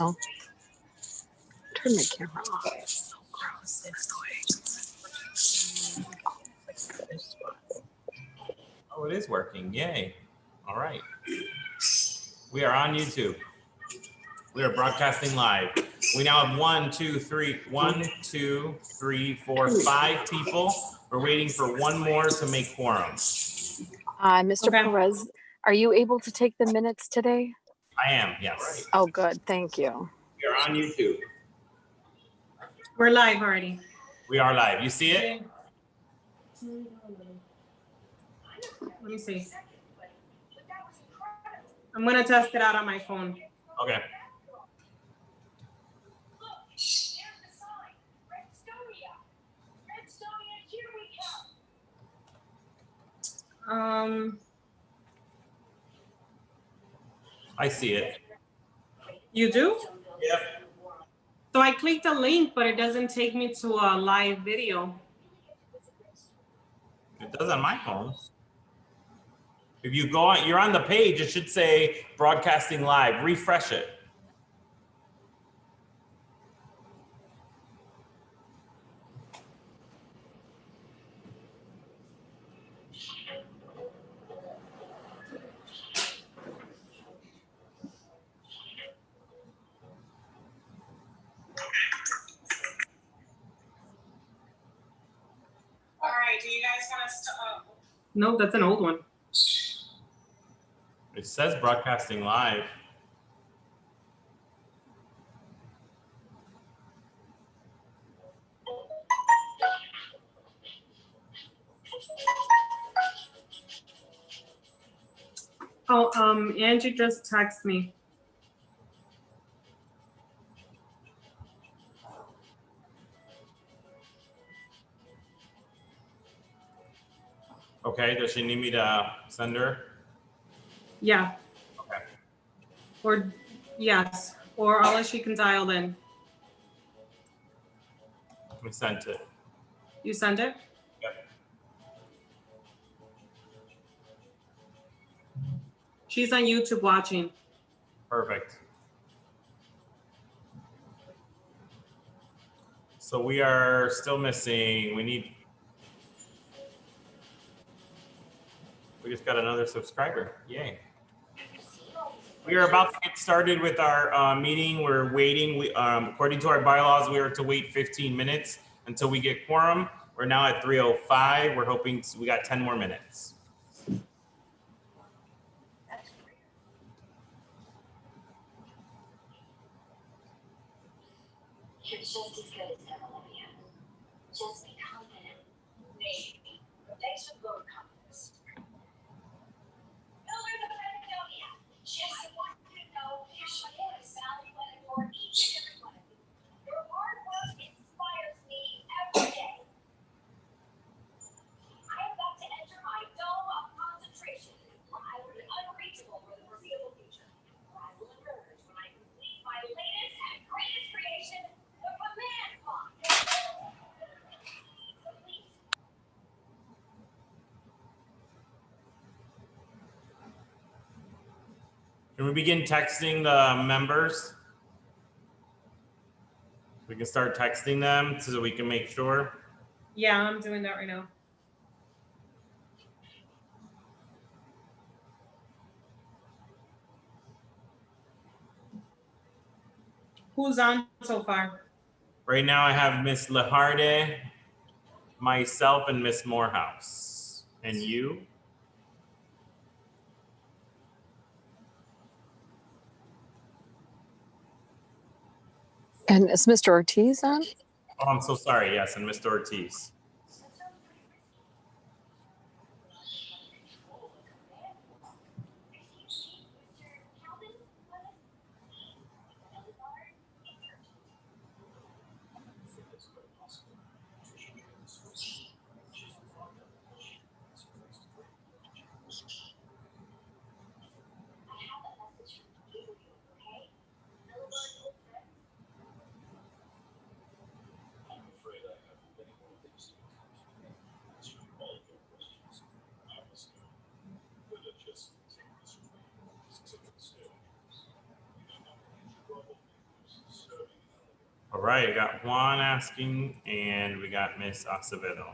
Oh, turn my camera off. It's so gross. It's annoying. Oh, it is working. Yay. All right. We are on YouTube. We are broadcasting live. We now have 1, 2, 3, 5 people. We're waiting for one more to make quorum. Mr. Perez, are you able to take the minutes today? I am, yes. Oh, good. Thank you. We are on YouTube. We're live already. We are live. You see it? Let me see. I'm going to test it out on my phone. Okay. I see it. You do? Yep. So I clicked a link, but it doesn't take me to a live video. It does on my phone. If you go on, you're on the page, it should say broadcasting live. Refresh it. All right, do you guys want us to? No, that's an old one. It says broadcasting live. Oh, Angie just texted me. Okay, does she need me to send her? Yeah. Okay. Or yes, or unless she can dial in. We sent it. You send it? Yep. She's on YouTube watching. Perfect. So we are still missing, we just got another subscriber. Yay. We are about to get started with our meeting. We're waiting. According to our bylaws, we are to wait 15 minutes until we get quorum. We're now at 3:05. We're hoping we got 10 more minutes. You're just as good as ever, Olivia. Just be confident. Maybe. Thanks for the vote of confidence. Builders of Macedonia, just want you to know here she is, Sally Lenore, each and every one of you. Your hard work inspires me every day. I am about to enter my dome of concentration, where I will be unreachable for the foreseeable future. Where I will emerge when I complete my latest and greatest creation, the command pod. Can we begin texting the members? We can start texting them so that we can make sure. Yeah, I'm doing that right now. Who's on so far? Right now I have Miss Leharde, myself, and Miss Morehouse. And you? And is Mr. Ortiz on? Oh, I'm so sorry. Yes, and Mr. Ortiz. All right, we got Juan asking, and we got Miss Acevedo.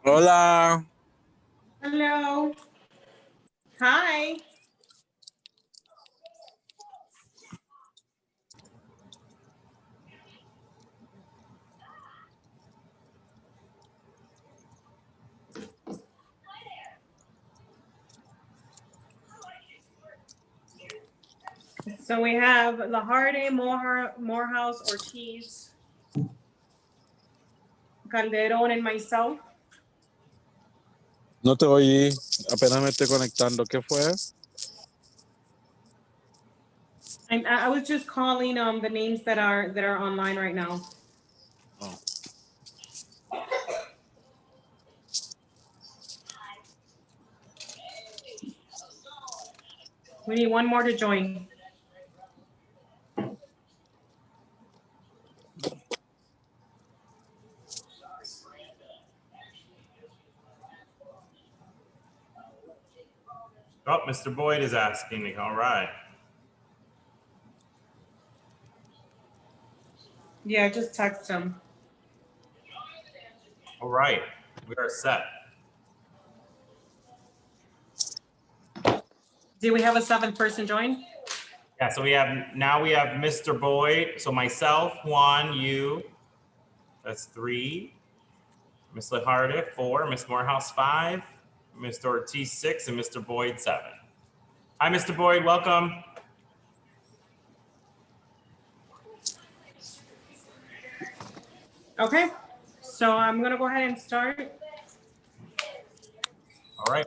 Hola. Hello. Hi. So we have Lajarde, Morehouse, Ortiz, Calderon, and myself. No te oí. Apenas me estoy conectando. ¿Qué fue? And I was just calling the names that are online right now. Oh. We need one more to join. Oh, Mr. Boyd is asking. All right. Yeah, just text him. All right. We are set. Do we have a 7th person join? Yeah, so we have Mr. Boyd. So myself, Juan, you. That's 3. Miss Lajarde, 4. Miss Morehouse, 5. Mr. Ortiz, 6, and Mr. Boyd, 7. Hi, Mr. Boyd. Welcome. Okay. So I'm gonna go ahead and start. All right.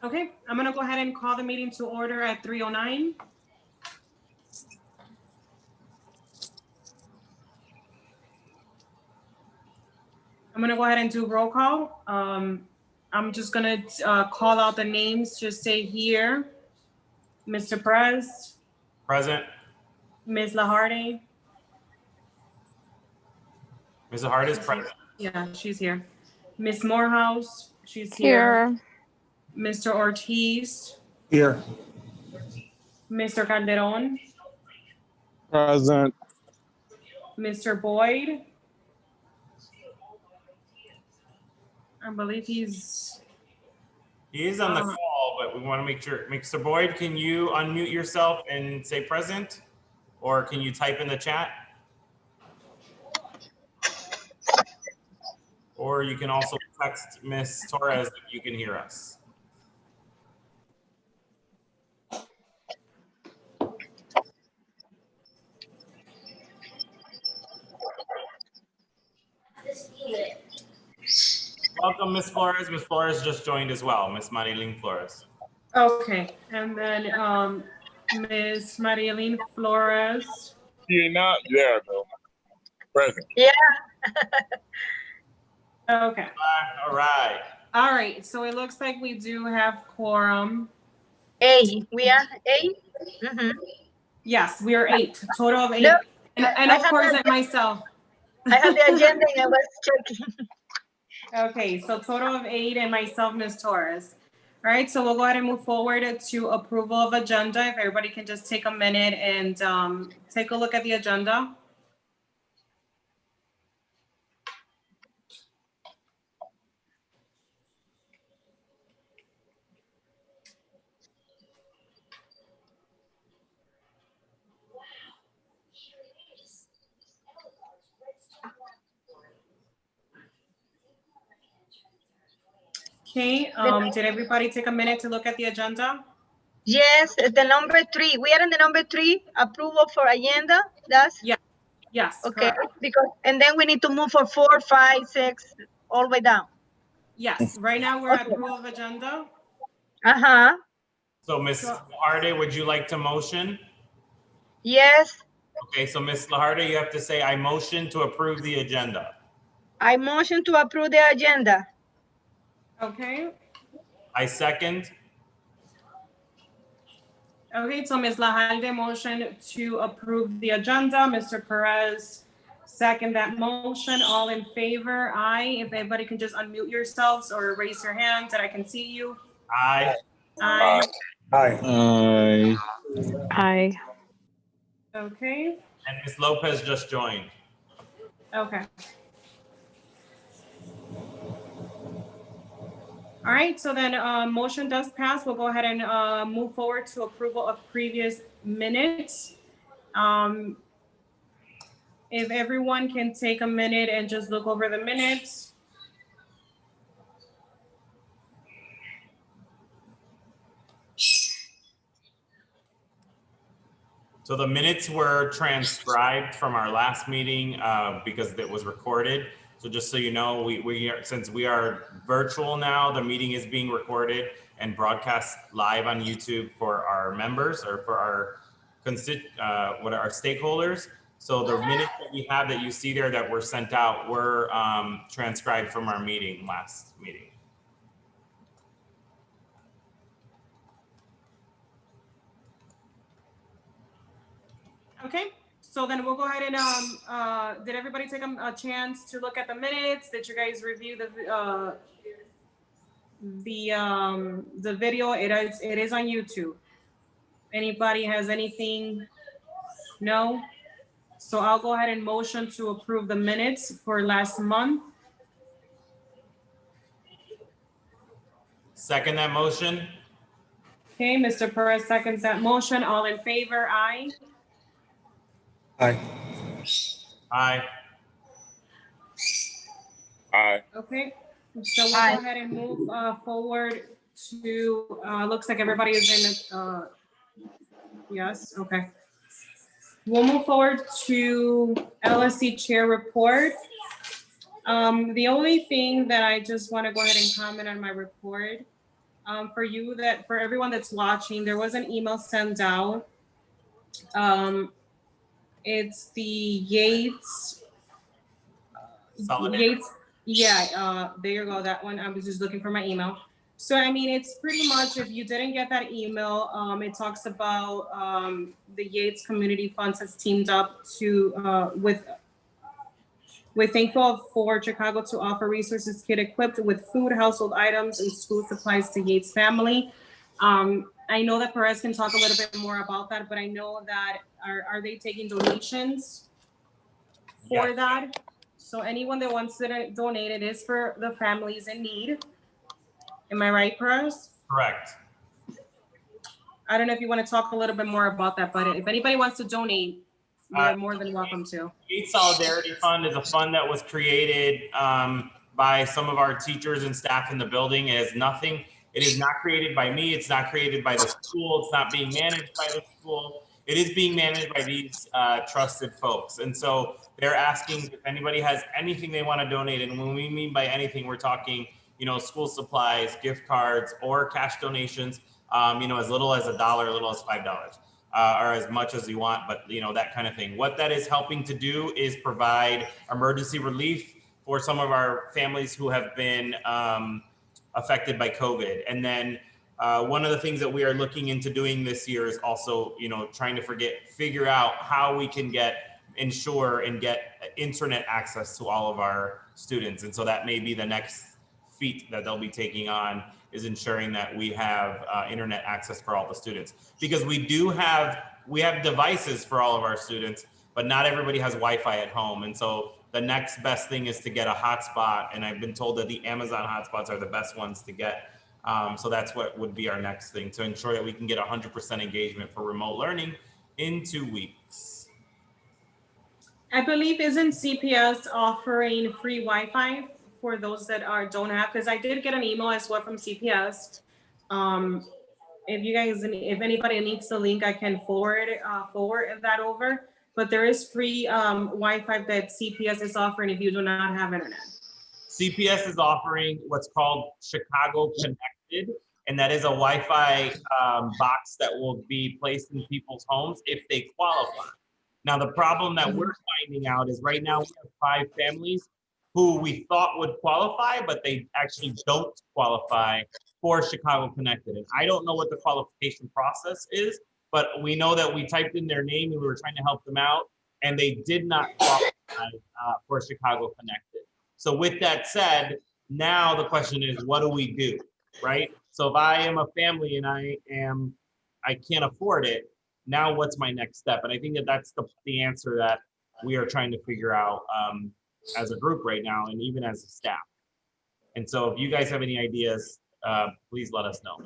Okay, I'm gonna go ahead and call the meeting to order at 3:09. I'm gonna go ahead and do roll call. I'm just gonna call out the names. Just say here. Mr. Perez, Present. Ms. Lajarde. Ms. Lajarde is present. Yeah, she's here. Ms. Morehouse, she's here. Here. Mr. Ortiz, Here. Mr. Calderon, Present. Mr. Boyd. I believe he's. He is on the call, but we want to make sure. Mr. Boyd, can you unmute yourself and say present? Or can you type in the chat? Or you can also text Ms. Torres if you can hear us. Welcome, Ms. Flores. Ms. Flores just joined as well, Ms. Marilyn Flores. Okay, and then Ms. Marielene Flores. You're not there, though. Present. Okay. All right. All right, so it looks like we do have quorum. We are A? Mm-hmm. Yes, we are 8, total of 8. No, and I of have course, the- and myself. I have the agenda and I was checking. Okay, so total of 8 and myself, Ms. Torres. All right, so we'll go ahead and move forward to approval of agenda. If everybody can just take a minute and take a look at the agenda. Okay, did everybody take a minute to look at the agenda? Yes, the number 3. We are in the number 3, approval for agenda. That's Yes, okay. correct. Because and then we need to move for 4, 5, 6, all the way down. Yes, right now we're at approval of agenda. Uh-huh. So Ms. Lajarde, would you like to motion? Yes, Okay, so Ms. Lajarde, you have to say, I motion to approve the agenda. I motion to approve the agenda. Okay, I second. Okay, so Ms. Lahalde motion to approve the agenda. Mr. Perez second that motion. All in favor? Aye. If everybody can just unmute yourselves or raise your hand that I can see you. Aye. Aye. Aye. Aye. Okay, And Ms. Lopez just joined. okay. All right, so then motion does pass. We'll go ahead and move forward to approval of previous minutes. If everyone can take a minute and just look over the minutes. So the minutes were transcribed from our last meeting because it was recorded. So just so you know, we are, since we are virtual now, the meeting is being recorded and broadcast live on YouTube for our members or for our our stakeholders. So the minutes that we have that you see there that were sent out were transcribed from our meeting last meeting. Okay, so then we'll go ahead and did everybody take a chance to look at the minutes? Did you guys review the video? It is on YouTube. Anybody has anything? No? So I'll go ahead and motion to approve the minutes for last month. Second that motion. Okay, Mr. Perez seconds that motion. All in favor? Aye. Aye. Aye. Okay, so we'll Aye. go ahead and move forward to, looks like everybody is in, yes, okay. We'll move forward to LSC Chair Report. The only thing that I just want to go ahead and comment on my report, for everyone that's watching, there was an email sent out. It's the Yates. Solidarity. There you go, that one. I was just looking for my email. So, I mean, it's pretty much, if you didn't get that email, it talks about the Yates Community Funds has teamed up to with Thankful for Chicago to offer resources kit equipped with food, household items, and school supplies to Yates family. I know that Perez can talk a little bit more about that, but I know that are they taking donations for Yes. that? So anyone that wants to donate, it is for the families in need. Am I right, Perez? Correct. I don't know if you want to talk a little bit more about that, but if anybody wants to donate, you're more than welcome to. Yates Solidarity Fund is a fund that was created by some of our teachers and staff in the building. It is not created by me. It's not created by the school. It's not being managed by the school. It is being managed by these trusted folks. And so they're asking if anybody has anything they want to donate. And when we mean by anything, we're talking, school supplies, gift cards, or cash donations, as little as $1, as little as $5. Or as much as you want, but that kind of thing. What that is helping to do is provide emergency relief for some of our families who have been affected by COVID. And then one of the things that we are looking into doing this year is also, trying to figure out how we can ensure and get internet access to all of our students. And so that may be the next feat that they'll be taking on, is ensuring that we have internet access for all the students, because we have devices for all of our students, but not everybody has Wi-Fi at home. And so the next best thing is to get a hotspot. And I've been told that the Amazon hotspots are the best ones to get. So that's what would be our next thing, to ensure that we can get 100% engagement for remote learning in 2 weeks. I believe, isn't CPS offering free Wi-Fi for those that don't have? Because I did get an email as well from CPS. If anybody needs the link, I can forward that over. But there is free Wi-Fi that CPS is offering if you do not have internet. CPS is offering what's called Chicago Connected, and that is a Wi-Fi box that will be placed in people's homes if they qualify. Now, the problem that we're finding out is right now we have 5 families who we thought would qualify, but they actually don't qualify for Chicago Connected. And I don't know what the qualification process is, but we know that we typed in their name and we were trying to help them out, and they did not qualify for Chicago Connected. So with that said, now the question is, what do we do, right? So if I am a family and I can't afford it, now what's my next step? And I think that that's the answer that we are trying to figure out as a group right now, and even as a staff. And so if you guys have any ideas, please let us know.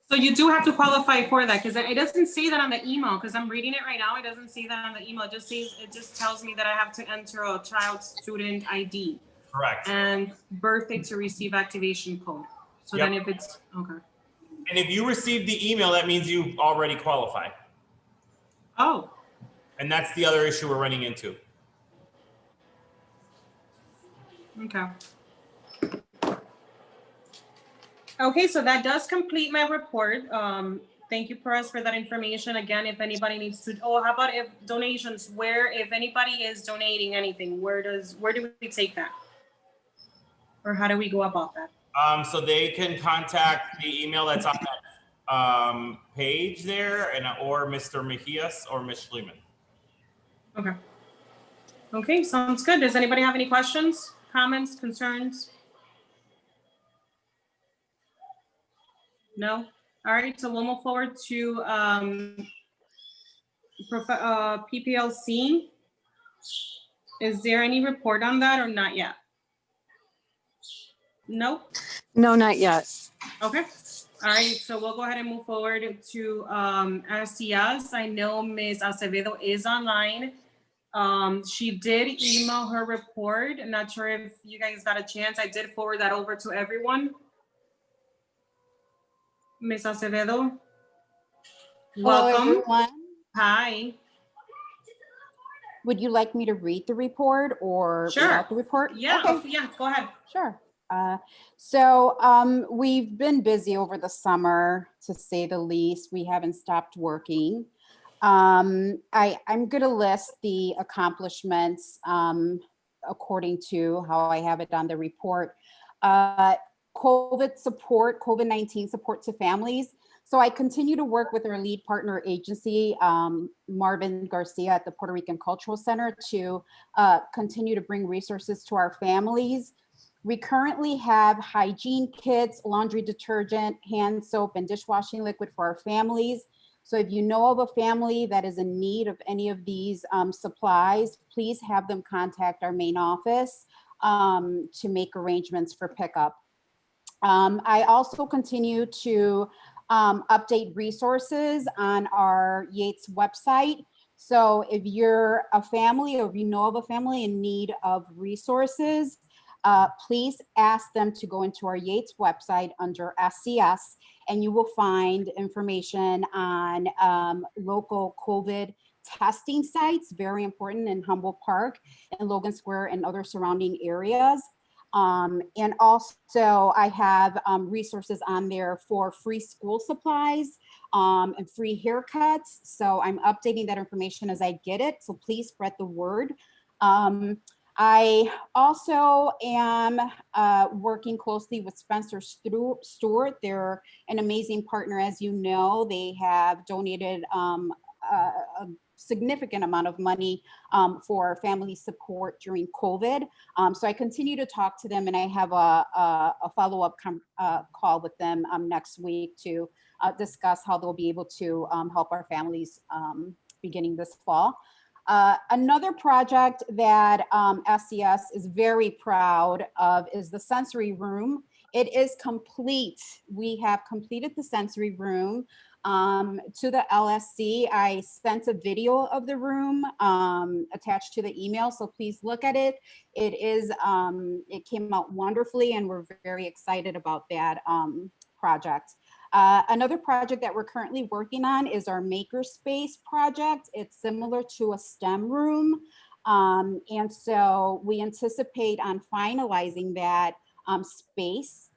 So you do have to qualify for that, because it doesn't say that on the email, because I'm reading it right now. It doesn't say that on the email. It just tells me that I have to enter a child's student ID Correct. and birthday to receive activation code. So Yep. then if it's, okay. And if you received the email, that means you already qualify. Oh, And that's the other issue we're running into. okay. Okay, so that does complete my report. Thank you, Perez, for that information. Again, if anybody needs to, how about if donations, if anybody is donating anything, where do we take that? Or how do we go about that? So they can contact the email that's on that page there, or Mr. Mejias or Ms. Schliemann. Okay. Okay, sounds good. Does anybody have any questions, comments, concerns? No? All right, so we'll move forward to PPLC. Is there any report on that or not yet? Nope. No, not yet. Okay. All right, so we'll go ahead and move forward to SCS. I know Ms. Acevedo is online. She did email her report. I'm not sure if you guys got a chance. I did forward that over to everyone. Ms. Acevedo. Hello, Welcome. everyone. Hi. Would you like me to read the report or Sure. without the report? Yeah, Okay, yeah, go ahead. sure. We've been busy over the summer, to say the least. We haven't stopped working. I'm going to list the accomplishments according to how I have it on the report. COVID-19 support to families. So I continue to work with our lead partner agency, Marvin Garcia at the Puerto Rican Cultural Center, to continue to bring resources to our families. We currently have hygiene kits, laundry detergent, hand soap, and dishwashing liquid for our families. So if you know of a family that is in need of any of these supplies, please have them contact our main office to make arrangements for pickup. I also continue to update resources on our Yates website. So if you're a family or if you know of a family in need of resources, please ask them to go into our Yates website under SCS, and you will find information on local COVID testing sites, very important in Humboldt Park and Logan Square and other surrounding areas. And also I have resources on there for free school supplies and free haircuts. So I'm updating that information as I get it. So please spread the word. I also am working closely with Spencer Stewart. They're an amazing partner, as you know. They have donated a significant amount of money for family support during COVID. So I continue to talk to them, and I have a follow-up call with them next week to discuss how they'll be able to help our families beginning this fall. Another project that SCS is very proud of is the sensory room. It is complete. We have completed the sensory room. To the LSC, I sent a video of the room attached to the email, so please look at it. It came out wonderfully, and we're very excited about that project. Another project that we're currently working on is our Makerspace project. It's similar to a STEM room. And so we anticipate on finalizing that space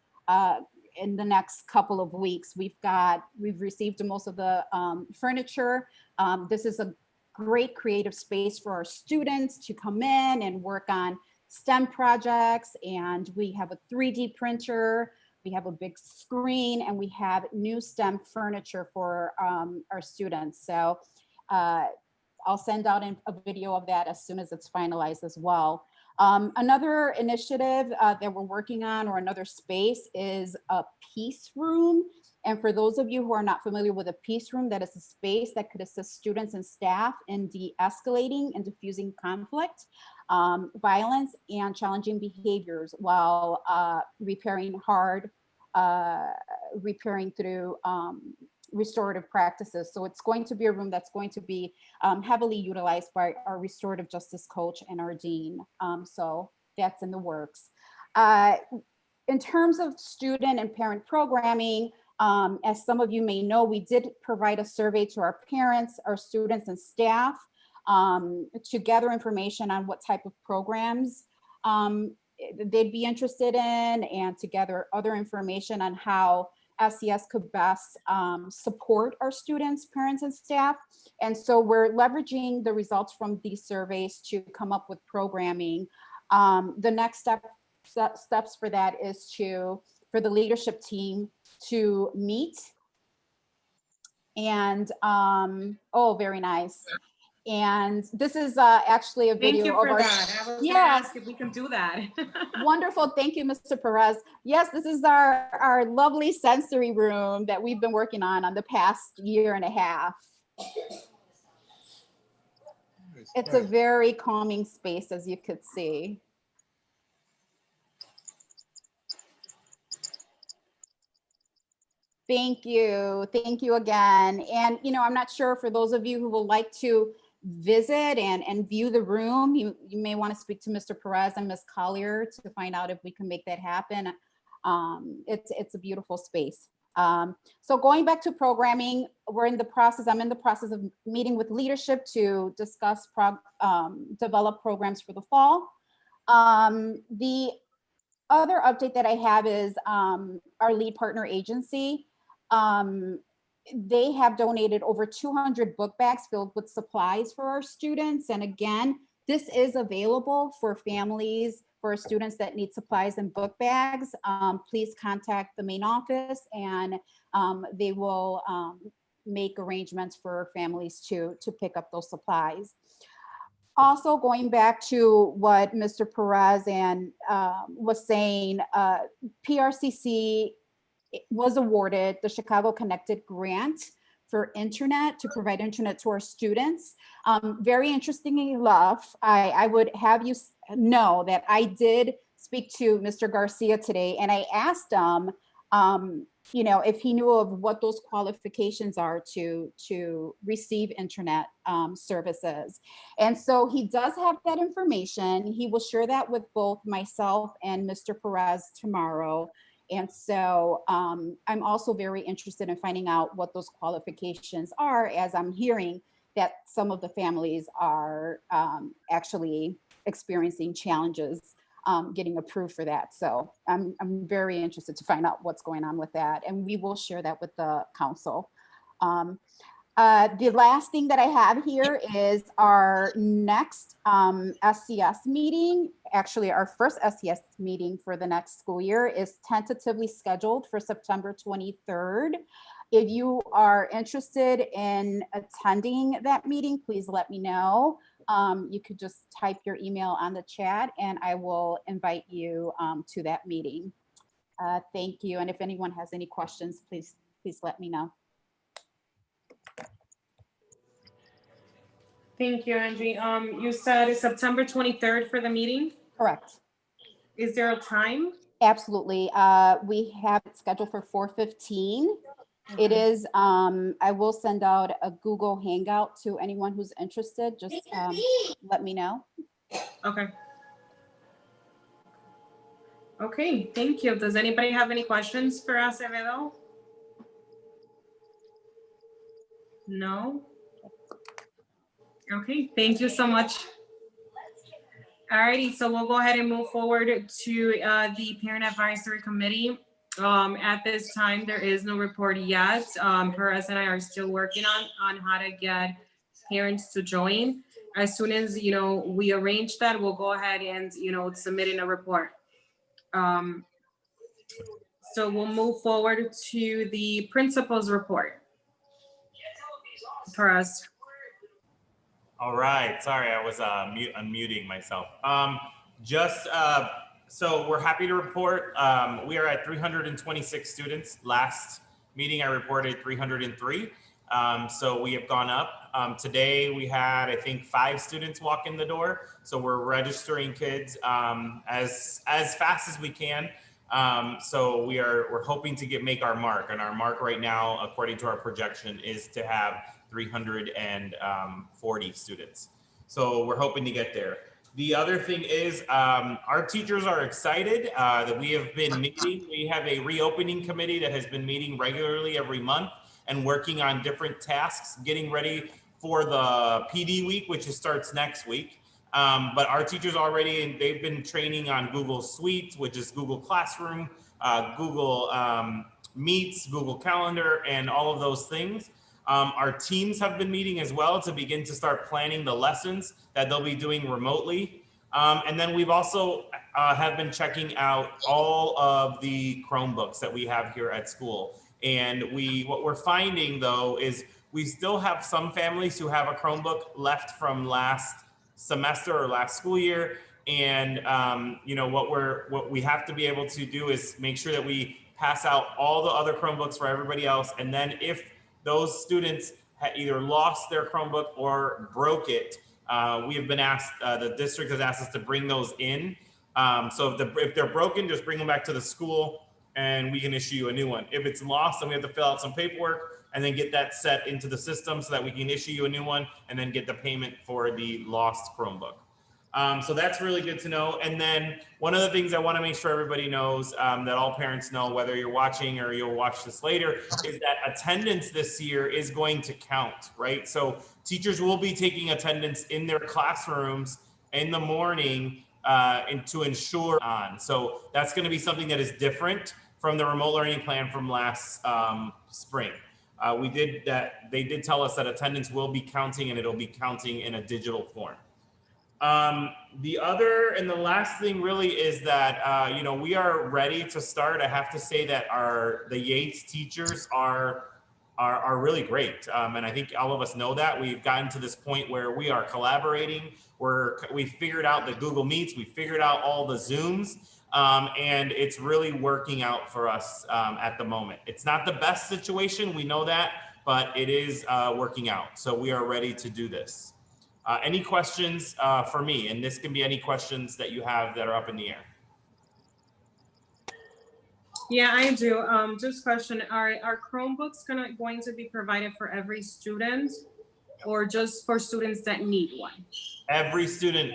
in the next couple of weeks. We've received most of the furniture. This is a great creative space for our students to come in and work on STEM projects. And we have a 3D printer We have a big screen and we have new STEM furniture for our students. So I'll send out a video of that as soon as it's finalized as well. Another initiative that we're working on, or another space, is a peace room. And for those of you who are not familiar with a peace room, that is a space that could assist students and staff in de-escalating and diffusing conflict, violence, and challenging behaviors while repairing through restorative practices. So it's going to be a room that's going to be heavily utilized by our restorative justice coach and our dean. So that's in the works. In terms of student and parent programming, as some of you may know, we did provide a survey to our parents, our students, and staff to gather information on what type of programs they'd be interested in, and to gather other information on how SES could best support our students, parents, and staff. And so we're leveraging the results from these surveys to come up with programming. The next steps for that is for the leadership team to meet and, oh, very nice. And this is actually a video Thank you of for our, that. I was gonna yes, ask if we can do that. wonderful. Thank you, Mr. Perez. Yes, this is our lovely sensory room that we've been working on the past year and a half. It's a very calming space, as you could see. Thank you again. And, you know, I'm not sure, for those of you who would like to visit and view the room, you may want to speak to Mr. Perez and Ms. Collier to find out if we can make that happen. It's a beautiful space. So going back to programming, I'm in the process of meeting with leadership to discuss develop programs for the fall. The other update that I have is our lead partner agency. They have donated over 200 book bags filled with supplies for our students. And again, this is available for families, for students that need supplies and book bags. Please contact the main office, and they will make arrangements for families to pick up those supplies. Also, going back to what Mr. Perez was saying, PRCC was awarded the Chicago Connected Grant for internet, to provide internet to our students. Very interestingly enough, I would have you know that I did speak to Mr. Garcia today, and I asked him, you know, if he knew of what those qualifications are to receive internet services. And so he does have that information. He will share that with both myself and Mr. Perez tomorrow. And so I'm also very interested in finding out what those qualifications are, as I'm hearing that some of the families are actually experiencing challenges getting approved for that. So I'm very interested to find out what's going on with that, and we will share that with the council. The last thing that I have here is our next SCS meeting. Actually, our first SCS meeting for the next school year is tentatively scheduled for September 23rd. If you are interested in attending that meeting, please let me know. You could just type your email on the chat and I will invite you to that meeting. Thank you. And if anyone has any questions, please let me know. Thank you, Angie. You said it's September 23rd for the meeting? Correct. Is there a time? Absolutely. We have it scheduled for 4:15. It is, I will send out a Google Hangout to anyone who's interested. Just let me know. Okay. Okay, thank you. Does anybody have any questions for Acevedo? No? Okay, thank you so much. Alrighty, so we'll go ahead and move forward to the Parent Advisory Committee. At this time, there is no report yet. Perez and I are still working on how to get parents to join. As soon as, you know, we arrange that, we'll go ahead and, you know, submit in a report. So we'll move forward to the principal's report. Perez. All right, sorry, I was unmuting myself. So we're happy to report we are at 326 students. Last meeting I reported 303. So we have gone up. Today we had, I think, 5 students walk in the door. So we're registering kids as fast as we can. So we're hoping to make our mark, and our mark right now, according to our projection, is to have 340 students. So we're hoping to get there. The other thing is our teachers are excited that we have been meeting. We have a reopening committee that has been meeting regularly every month and working on different tasks, getting ready for the PD week, which starts next week. But our teachers already, they've been training on Google Suite, which is Google Classroom, Google Meets, Google Calendar, and all of those things. Our teams have been meeting as well to begin to start planning the lessons that they'll be doing remotely. And then we've also have been checking out all of the Chromebooks that we have here at school. And what we're finding though is we still have some families who have a Chromebook left from last semester or last school year. And you know, what we have to be able to do is make sure that we pass out all the other Chromebooks for everybody else. And then if those students either lost their Chromebook or broke it, we have been asked, the district has asked us to bring those in. So if they're broken, just bring them back to the school and we can issue you a new one. If it's lost, then we have to fill out some paperwork and then get that set into the system so that we can issue you a new one and then get the payment for the lost Chromebook. So that's really good to know. And then one of the things I want to make sure everybody knows, that all parents know, whether you're watching or you'll watch this later, is that attendance this year is going to count, right? So teachers will be taking attendance in their classrooms in the morning and to ensure on. So that's going to be something that is different from the remote learning plan from last spring. They did tell us that attendance will be counting and it'll be counting in a digital form. The other and the last thing really is that, you know, we are ready to start. I have to say that the Yates teachers are really great. And I think all of us know that. We've gotten to this point where we are collaborating. We figured out the Google Meets, we figured out all the Zooms, and it's really working out for us at the moment. It's not the best situation, we know that, but it is working out. So we are ready to do this. Any questions for me? And this can be any questions that you have that are up in the air. Yeah, I do. Just question, are Chromebooks going to be provided for every student or just for students that need one? Every student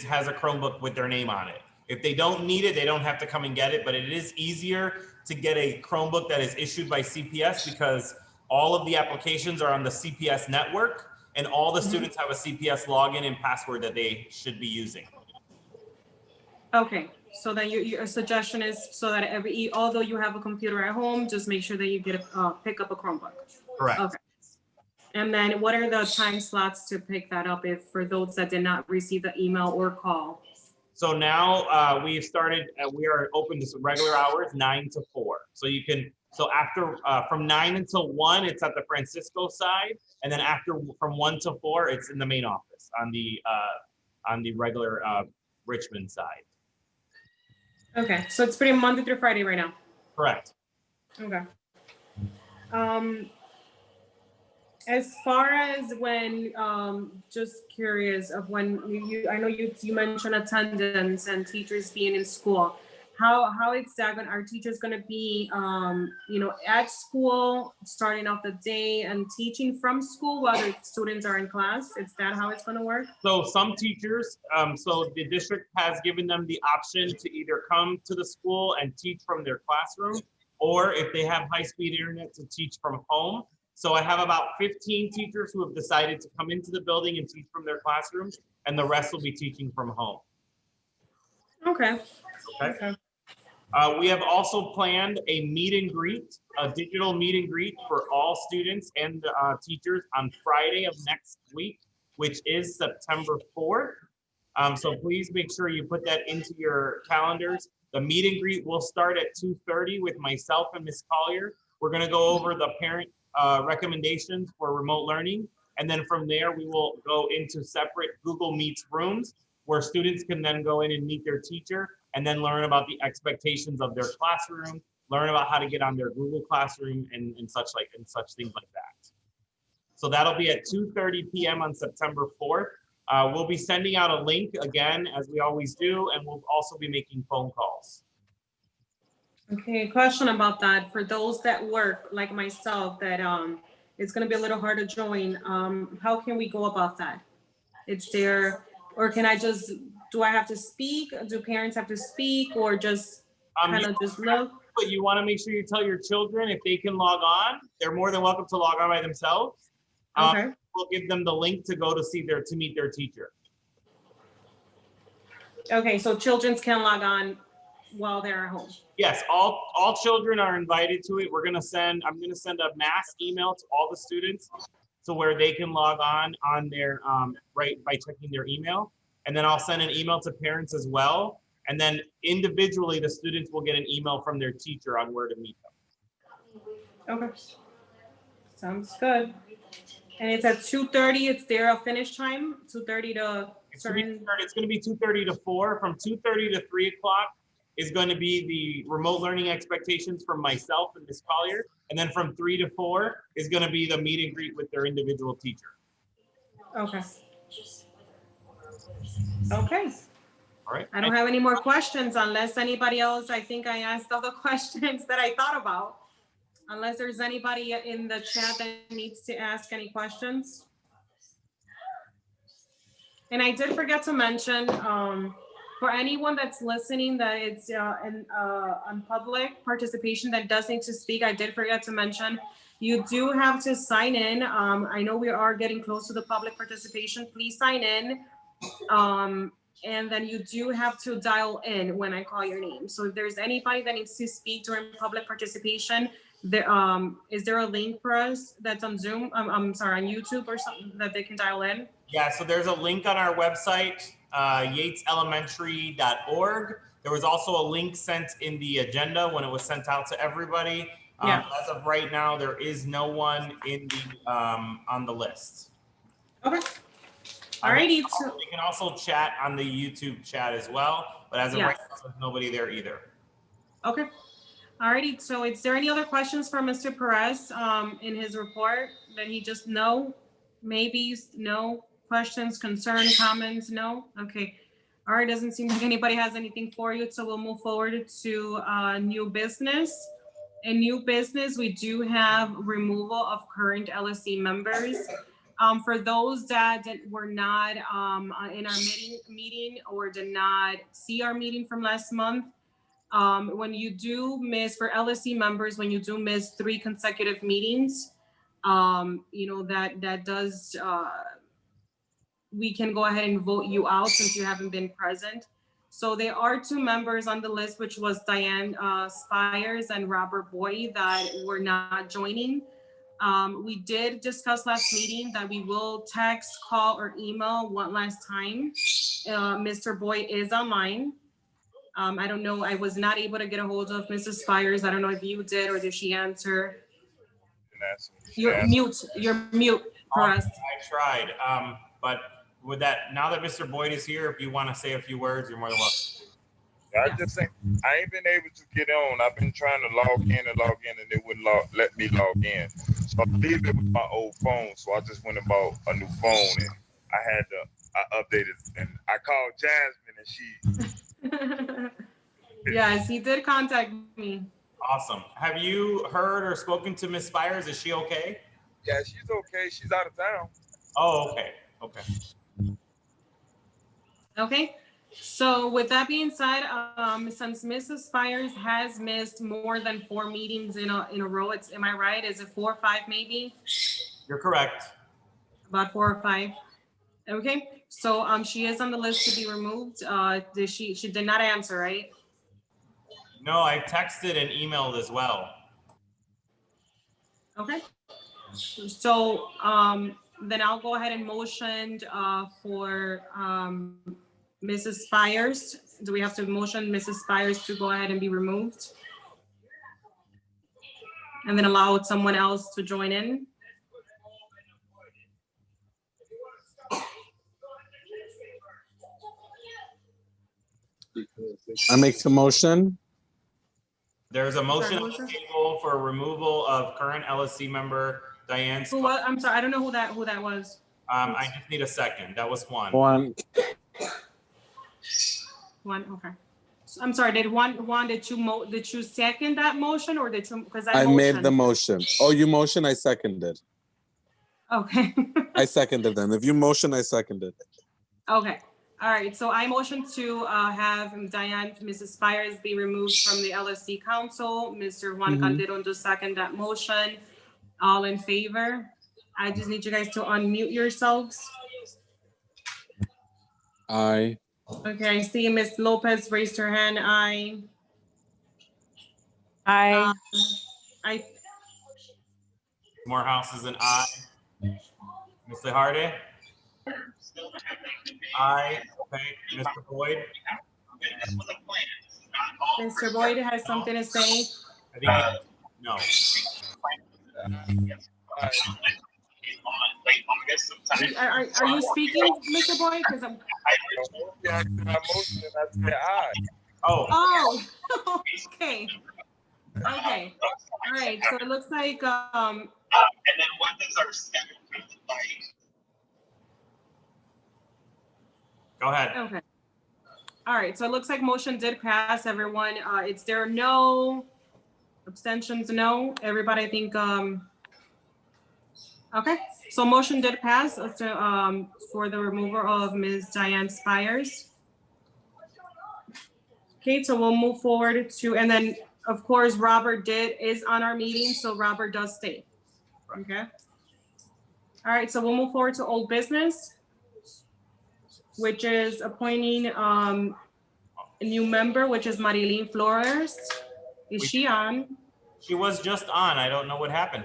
has a Chromebook with their name on it. If they don't need it, they don't have to come and get it, but it is easier to get a Chromebook that is issued by CPS because all of the applications are on the CPS network and all the students have a CPS login and password that they should be using. Okay, so then your suggestion is so that although you have a computer at home, just make sure that you pick up a Chromebook. Correct. Okay. And then what are the time slots to pick that up for those that did not receive the email or call? So now we've started, we are open to some regular hours, 9 to 4. So after, from 9 until 1, it's at the Francisco side. And then from 1 to 4, it's in the main office on the regular Richmond side. Okay, so it's pretty Monday through Friday right now. Correct. Okay. As far as when, just curious of when I know you mentioned attendance and teachers being in school. How is that going? Are teachers going to be, you know, at school, starting off the day and teaching from school while the students are in class? Is that how it's going to work? So some teachers, so the district has given them the option to either come to the school and teach from their classroom, or if they have high-speed internet, to teach from home. So I have about 15 teachers who have decided to come into the building and teach from their classrooms, and the rest will be teaching from home. Okay. Okay. We have also planned a meet and greet, a digital meet and greet for all students and teachers on Friday of next week, which is September 4th. So please make sure you put that into your calendars. The meet and greet will start at 2:30 with myself and Ms. Collier. We're gonna go over the parent recommendations for remote learning. And then from there, we will go into separate Google Meets rooms where students can then go in and meet their teacher and then learn about the expectations of their classroom, learn about how to get on their Google Classroom and such things like that. So that'll be at 2:30 p.m. on September 4th. We'll be sending out a link again, as we always do, and we'll also be making phone calls. Okay, question about that. For those that work, like myself, that it's gonna be a little hard to join, how can we go about that? It's there, or can I just, do I have to speak? Do parents have to speak, or just kind of just look? But you want to make sure you tell your children if they can log on. They're more than welcome to log on by themselves. Okay, We'll give them the link to go to meet their teacher. okay, so children can log on while they're at home. Yes, all children are invited to it. I'm gonna send a mass email to all the students so where they can log on their right by checking their email. And then I'll send an email to parents as well. And then individually, the students will get an email from their teacher on where to meet them. Okay, sounds good. And it's at 2:30, it's their finish time, 2:30 to It's certain, gonna be 2:30 to 4. From 2:30 to 3 o'clock is going to be the remote learning expectations from myself and Ms. Collier. And then from 3 to 4 is going to be the meet and greet with their individual teacher. okay. Okay, All right. I don't have any more questions unless anybody else, I think I asked all the questions that I thought about. Unless there's anybody in the chat that needs to ask any questions. And I did forget to mention, for anyone that's listening that it's on public participation that does need to speak, I did forget to mention, you do have to sign in. I know we are getting close to the public participation. Please sign in. And then you do have to dial in when I call your name. So if there's anybody that needs to speak during public participation, is there a link for us that's on Zoom? I'm sorry, on YouTube or something that they can dial in? Yeah, so there's a link on our website, yateselementary.org. There was also a link sent in the agenda when it was sent out to everybody. Yeah. As of right now, there is no one in the on the list. Okay. Alrighty. You can also chat on the YouTube chat as well, but as of right now, there's nobody there either. Okay. Alrighty. So is there any other questions for Mr. Perez in his report that he just maybes, no questions, concern, comments? No. Okay. All right. Doesn't seem like anybody has anything for you. So we'll move forward to new business. In new business, we do have removal of current LSC members. For those that were not in our meeting or did not see our meeting from last month, when you do miss, for LSC members, when you do miss 3 consecutive meetings, that does, we can go ahead and vote you out since you haven't been present. So there are 2 members on the list, which was Diane Spires and Robert Boyd, that were not joining. We did discuss last meeting that we will text, call, or email one last time. Mr. Boyd is online. I don't know, I was not able to get a hold of Mrs. Spires. I don't know if you did or did she answer? You're mute, Perez. I tried, but with that, now that Mr. Boyd is here, if you want to say a few words, you're more than welcome. I just think I ain't been able to get on. I've been trying to log in, and it wouldn't let me log in. So I believe it was my old phone. So I just went and bought a new phone, and I updated, and I called Jasmine, and she. Yes, he did contact me. Awesome. Have you heard or spoken to Ms. Spires? Is she okay? Yeah, she's okay. She's out of town. Oh, okay. Okay. Okay. So with that being said, since Mrs. Spires has missed more than 4 meetings in a row, am I right? Is it 4 or 5 maybe? You're correct. About 4 or 5. Okay. So she is on the list to be removed. She did not answer, right? No, I texted and emailed as well. Okay. So then I'll go ahead and motion for Mrs. Spires, do we have to motion Mrs. Spires to go ahead and be removed? And then allow someone else to join in? I make the motion. There's a motion on the motion? table for removal of current LSC member Diane. Who was, I'm sorry, I don't know who that was. I just need a second. That was one. One. One, okay. I'm sorry, did you second that motion or did you, because I made the motion. Oh, you motion, I seconded. Okay. I seconded them. If you motion, I seconded. Okay, all right, so I motion to have Diane, Mrs. Spires be removed from the LSC council. Mr. Juan Calderon to second that motion. All in favor? I just need you guys to unmute yourselves. Aye. Okay, I see Ms. Lopez raised her hand, aye. Aye. I, Morehouse is an aye. Mr. Hardy? Aye. Okay. Mr. Boyd? Mr. Boyd has something to say. I think no. Are you speaking, Mr. Boyd? Because I'm, Yeah, I motion and I said aye. Oh, oh, okay. Okay, all right, so it looks like, go ahead. okay. All right, so it looks like motion did pass, everyone. Is there no abstentions? No, everybody, I think, okay. So motion did pass for the removal of Ms. Diane Spires. Okay, so we'll move forward to, and then, of course, Robert is on our meeting, so Robert does stay. Okay. All right, so we'll move forward to old business, which is appointing a new member, which is Marilyn Flores. Is she on? She was just on. I don't know what happened.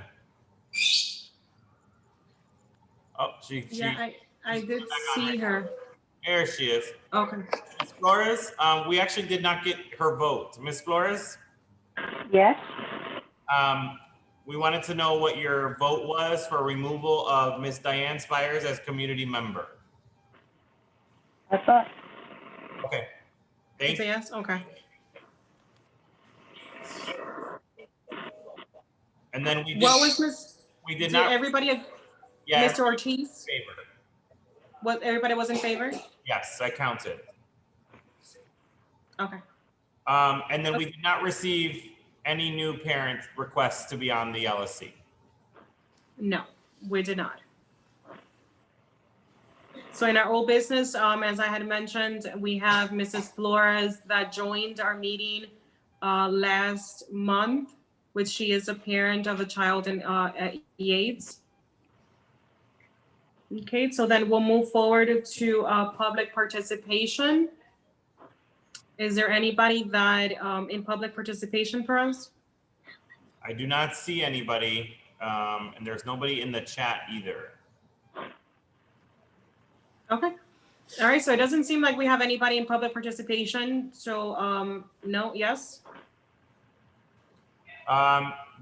Oh, Yeah, I did see her. there she is. Okay. Ms. Flores, we actually did not get her vote. Ms. Flores, Yes, we wanted to know what your vote was for removal of Ms. Diane Spires as community member. I thought, Okay. It's Thank a you. yes, okay. And then we did, What was Miss, we did did not, everybody, yeah, Mr. Ortiz, favor. what, everybody was in favor? Yes, I counted. Okay, And then we did not receive any new parent requests to be on the LSC. no, we did not. So in our old business, as I had mentioned, we have Mrs. Flores that joined our meeting last month, which she is a parent of a child in at AIDS. Okay, so then we'll move forward to public participation. Is there anybody that in public participation for us? I do not see anybody, and there's nobody in the chat either. Okay. All right, so it doesn't seem like we have anybody in public participation. So no, yes?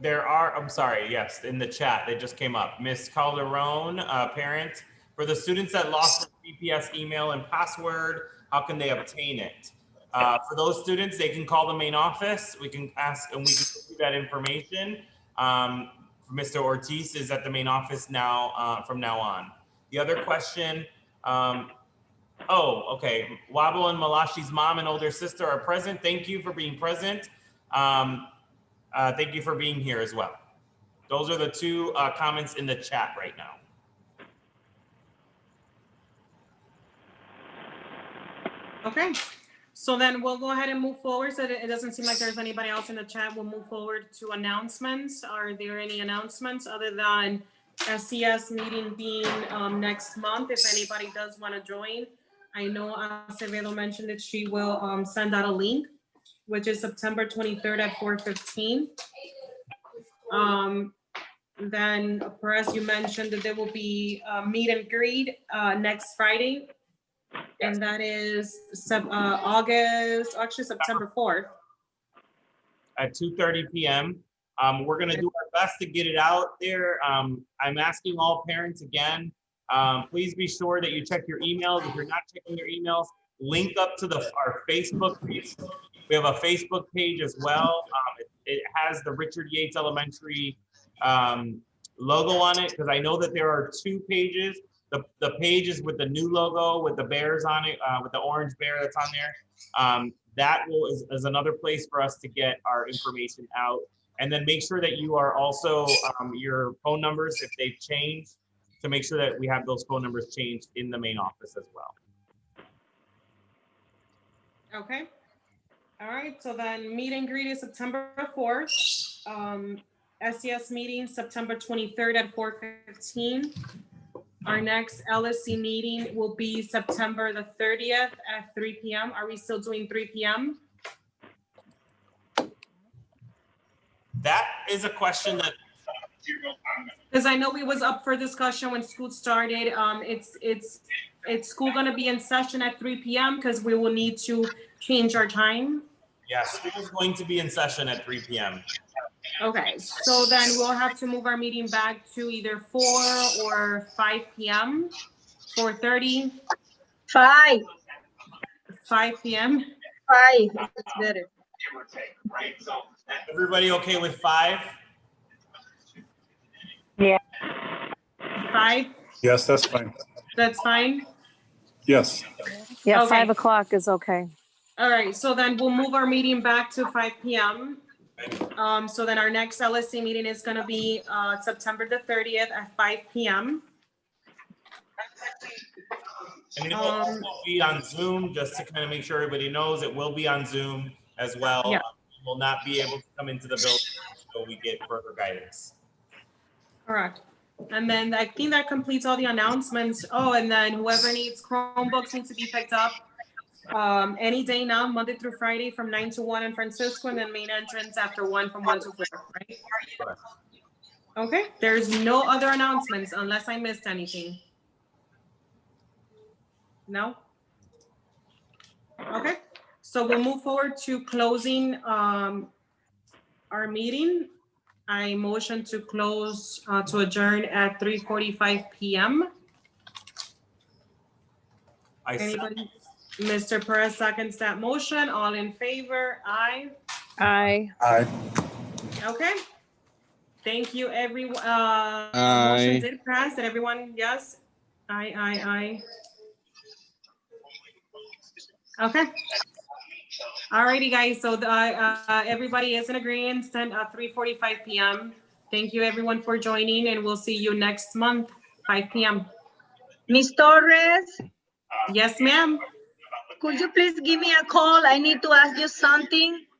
There are, I'm sorry, yes, in the chat, they just came up. Miss Calderon, parent, for the students that lost their GPS email and password, how can they obtain it? For those students, they can call the main office. We can ask, and we can give you that information. Mr. Ortiz is at the main office now, from now on. The other question, oh, okay. Wabble and Malashi's mom and older sister are present. Thank you for being present. Thank you for being here as well. Those are the two comments in the chat right now. Okay, so then we'll go ahead and move forward. So that it doesn't seem like there's anybody else in the chat. We'll move forward to announcements. Are there any announcements other than SCS meeting being next month? If anybody does want to join, I know Acevedo mentioned that she will send out a link, which is September 23rd at 4:15. Then Perez, you mentioned that there will be a meet and greet next Friday And that is August, actually September 4th. At 2:30 p.m. We're gonna do our best to get it out there. I'm asking all parents again, please be sure that you check your emails. If you're not checking your emails, link up to our Facebook page. We have a Facebook page as well. It has the Richard Yates Elementary logo on it, because I know that there are two pages. The page is with the new logo with the bears on it, with the orange bear that's on there. That is another place for us to get our information out. And then make sure that you are also your phone numbers, if they've changed, to make sure that we have those phone numbers changed in the main office as well. Okay. All right, so then meet and greet is September 4th. SES meeting September 23rd at 4:15. Our next LSC meeting will be September the 30th at 3 p.m. Are we still doing 3 p.m.? That is a question that, Because I know it was up for discussion when school started. It's school gonna be in session at 3 p.m. because we will need to change our time. yes, school is going to be in session at 3 p.m. Okay, so then we'll have to move our meeting back to either 4 or 5 p.m. 4:30, 5, 5 p.m. 5, it's better. Everybody okay with 5? 5, Yes, that's fine. that's fine. Yes. Yeah, Okay. 5 o'clock is okay. All right, so then we'll move our meeting back to 5 p.m. So then our next LSC meeting is gonna be September the 30th at 5 p.m. And it will also be on Zoom, just to kind of make sure everybody knows it will be on Zoom as well. Yeah. We will not be able to come into the building until we get further guidance. Correct. And then I think that completes all the announcements. Oh, and then whoever needs Chromebooks need to be picked up any day now, Monday through Friday from 9 to 1 in Francisco, and then main entrance after 1 from 1 to 4, right? Correct. Okay, there's no other announcements unless I missed anything. No? Okay, so we'll move forward to closing our meeting. I motion to close, to adjourn at 3:45 p.m. I said, Anybody? Mr. Perez seconds that motion. All in favor? Aye. Aye. Aye. Okay. Thank you, everyone. Aye. Motion did pass. Did everyone? Yes? Aye. Okay. Alrighty, guys. So everybody is in agreement. 3:45 p.m. Thank you, everyone, for joining, and we'll see you next month, 5 p.m. Miss Torres, Yes, ma'am. could you please give me a call? I need to ask you something.